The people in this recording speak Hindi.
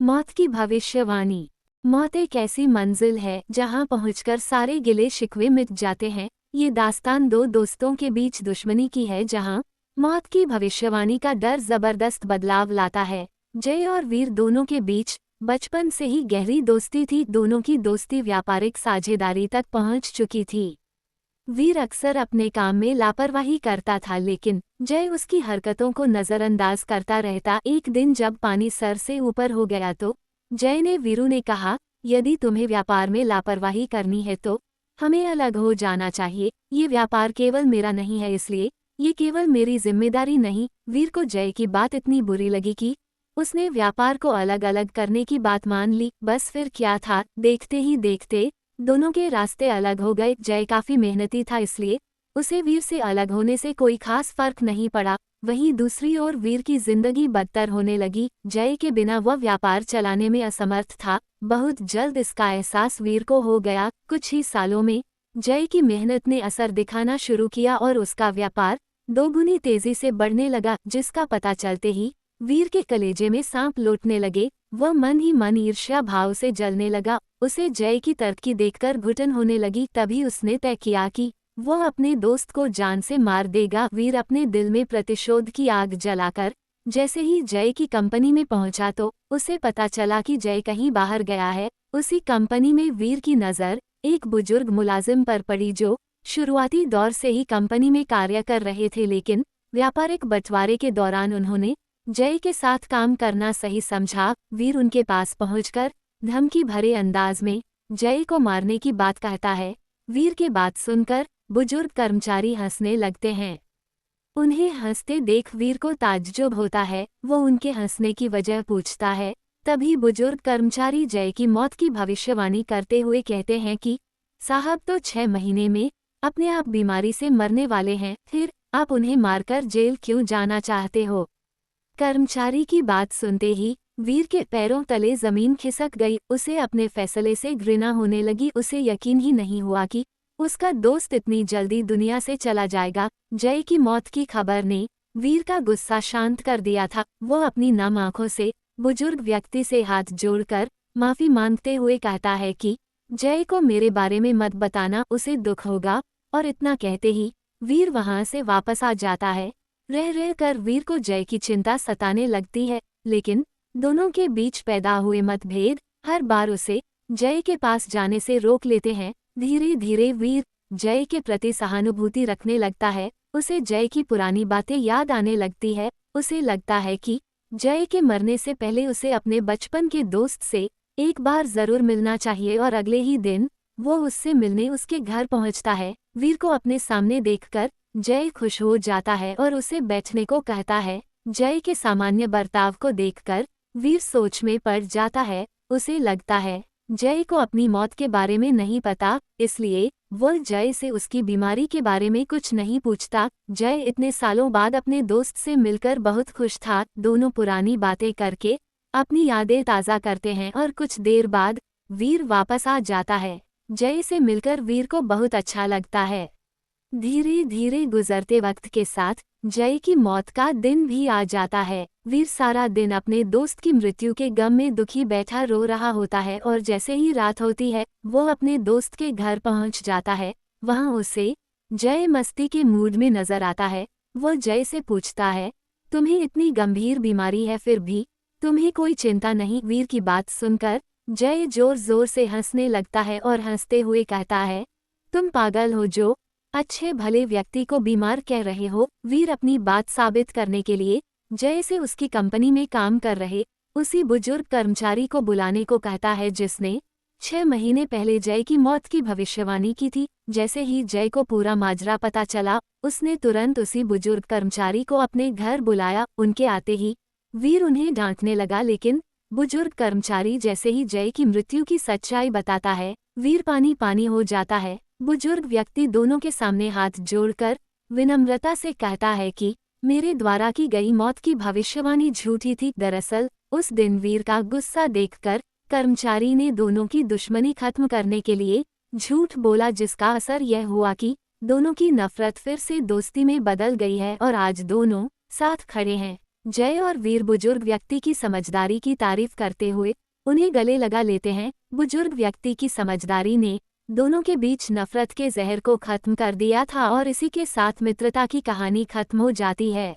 मौत की भविष्यवाणी। मौत एक ऐसी मंजिल है जहां पहुंचकर सारे गिले शिकवे मिट जाते हैं। ये दास्तान दो दोस्तों के बीच दुश्मनी की है जहां मौत की भविष्यवाणी का डर जबरदस्त बदलाव लाता है। जय और वीर दोनों के बीच बचपन से ही गहरी दोस्ती थी। दोनों की दोस्ती व्यापारिक साझेदारी तक पहुंच चुकी थी। वीर अक्सर अपने काम में लापरवाही करता था, लेकिन जय उसकी हरकतों को नजरअंदाज करता रहता। एक दिन जब पानी सर से ऊपर हो गया तो जय ने वीरू ने कहा, यदि तुम्हें व्यापार में लापरवाही करनी है तो हमें अलग हो जाना चाहिए। ये व्यापार केवल मेरा नहीं है, इसलिए ये केवल मेरी जिम्मेदारी नहीं। वीर को जय की बात इतनी बुरी लगी कि उसने व्यापार को अलग अलग करने की बात मान ली। बस फिर क्या था, देखते ही देखते दोनों के रास्ते अलग हो गए। जय काफी मेहनती था, इसलिए उसे वीर से अलग होने से कोई खास फर्क नहीं पड़ा। वहीं दूसरी ओर वीर की जिंदगी बदतर होने लगी। जय के बिना वह व्यापार चलाने में असमर्थ था। बहुत जल्द इसका एहसास वीर को हो गया। कुछ ही सालों में जय की मेहनत ने असर दिखाना शुरू किया और उसका व्यापार दोगुनी तेजी से बढ़ने लगा, जिसका पता चलते ही वीर के कलेजे में सांप लौटने लगे। वह मन ही मन ईर्ष्या भाव से जलने लगा। उसे जय की तरक्की देखकर घुटन होने लगी। तभी उसने तय किया कि वह अपने दोस्त को जान से मार देगा। वीर अपने दिल में प्रतिशोध की आग जलाकर जैसे ही जय की कंपनी में पहुंचा तो उसे पता चला कि जय कहीं बाहर गया है। उसी कंपनी में वीर की नज़र एक बुजुर्ग मुलाजिम पर पड़ी जो शुरुआती दौर से ही कंपनी में कार्य कर रहे थे, लेकिन व्यापारिक बंटवारे के दौरान उन्होंने जय के साथ काम करना सही समझा। वीर उनके पास पहुंचकर धमकी भरे अंदाज में जय को मारने की बात कहता है। वीर की बात सुनकर बुजुर्ग कर्मचारी हंसने लगते हैं। उन्हें हंसते देख वीर को ताज्जुब होता है। वो उनके हंसने की वजह पूछता है। तभी बुजुर्ग कर्मचारी जय की मौत की भविष्यवाणी करते हुए कहते हैं कि साहब तो 6 महीने में अपने आप बीमारी से मरने वाले हैं, फिर आप उन्हें मारकर जेल क्यों जाना चाहते हो। कर्मचारी की बात सुनते ही वीर के पैरों तले जमीन खिसक गई। उसे अपने फैसले से घृणा होने लगी। उसे यकीन ही नहीं हुआ कि उसका दोस्त इतनी जल्दी दुनिया से चला जाएगा। जय की मौत की खबर ने वीर का गुस्सा शांत कर दिया था। वो अपनी नम आंखों से बुजुर्ग व्यक्ति से हाथ जोड़कर माफी मांगते हुए कहता है कि जय को मेरे बारे में मत बताना, उसे दुख होगा। और इतना कहते ही वीर वहां से वापस आ जाता है। रह रह कर वीर को जय की चिंता सताने लगती है, लेकिन दोनों के बीच पैदा हुए मतभेद हर बार उसे जय के पास जाने से रोक लेते हैं। धीरे धीरे वीर जय के प्रति सहानुभूति रखने लगता है। उसे जय की पुरानी बातें याद आने लगती है। उसे लगता है कि जय के मरने से पहले उसे अपने बचपन के दोस्त से एक बार जरूर मिलना चाहिए, और अगले ही दिन वो उससे मिलने उसके घर पहुंचता है। वीर को अपने सामने देखकर जय खुश हो जाता है और उसे बैठने को कहता है। जय के सामान्य बर्ताव को देखकर वीर सोच में पड़ जाता है। उसे लगता है जय को अपनी मौत के बारे में नहीं पता, इसलिए वो जय से उसकी बीमारी के बारे में कुछ नहीं पूछता। जय इतने सालों बाद अपने दोस्त से मिलकर बहुत खुश था। दोनों पुरानी बातें करके अपनी यादें ताज़ा करते हैं और कुछ देर बाद वीर वापस आ जाता है। जय से मिलकर वीर को बहुत अच्छा लगता है। धीरे धीरे गुजरते वक्त के साथ जय की मौत का दिन भी आ जाता है। वीर सारा दिन अपने दोस्त की मृत्यु के गम में दुखी बैठा रो रहा होता है, और जैसे ही रात होती है वो अपने दोस्त के घर पहुंच जाता है। वहां उसे जय मस्ती के मूड में नजर आता है। वो जय से पूछता है, तुम्हें इतनी गंभीर बीमारी है फिर भी तुम्हें कोई चिंता नहीं। वीर की बात सुनकर जय जोर जोर से हंसने लगता है और हंसते हुए कहता है, तुम पागल हो जो अच्छे भले व्यक्ति को बीमार कह रहे हो। वीर अपनी बात साबित करने के लिए जय से उसकी कंपनी में काम कर रहे उसी बुजुर्ग कर्मचारी को बुलाने को कहता है जिसने 6 महीने पहले जय की मौत की भविष्यवाणी की थी। जैसे ही जय को पूरा माजरा पता चला, उसने तुरंत उसी बुजुर्ग कर्मचारी को अपने घर बुलाया। उनके आते ही वीर उन्हें डांटने लगा, लेकिन बुजुर्ग कर्मचारी जैसे ही जय की मृत्यु की सच्चाई बताता है, वीर पानी पानी हो जाता है। बुजुर्ग व्यक्ति दोनों के सामने हाथ जोड़कर विनम्रता से कहता है कि मेरे द्वारा की गई मौत की भविष्यवाणी झूठी थी। दरअसल उस दिन वीर का गुस्सा देखकर कर्मचारी ने दोनों की दुश्मनी खत्म करने के लिए झूठ बोला, जिसका असर यह हुआ कि दोनों की नफरत फिर से दोस्ती में बदल गई है और आज दोनों साथ खड़े हैं। जय और वीर बुजुर्ग व्यक्ति की समझदारी की तारीफ करते हुए उन्हें गले लगा लेते हैं। बुजुर्ग व्यक्ति की समझदारी ने दोनों के बीच नफरत के जहर को खत्म कर दिया था और इसी के साथ मित्रता की कहानी खत्म हो जाती है।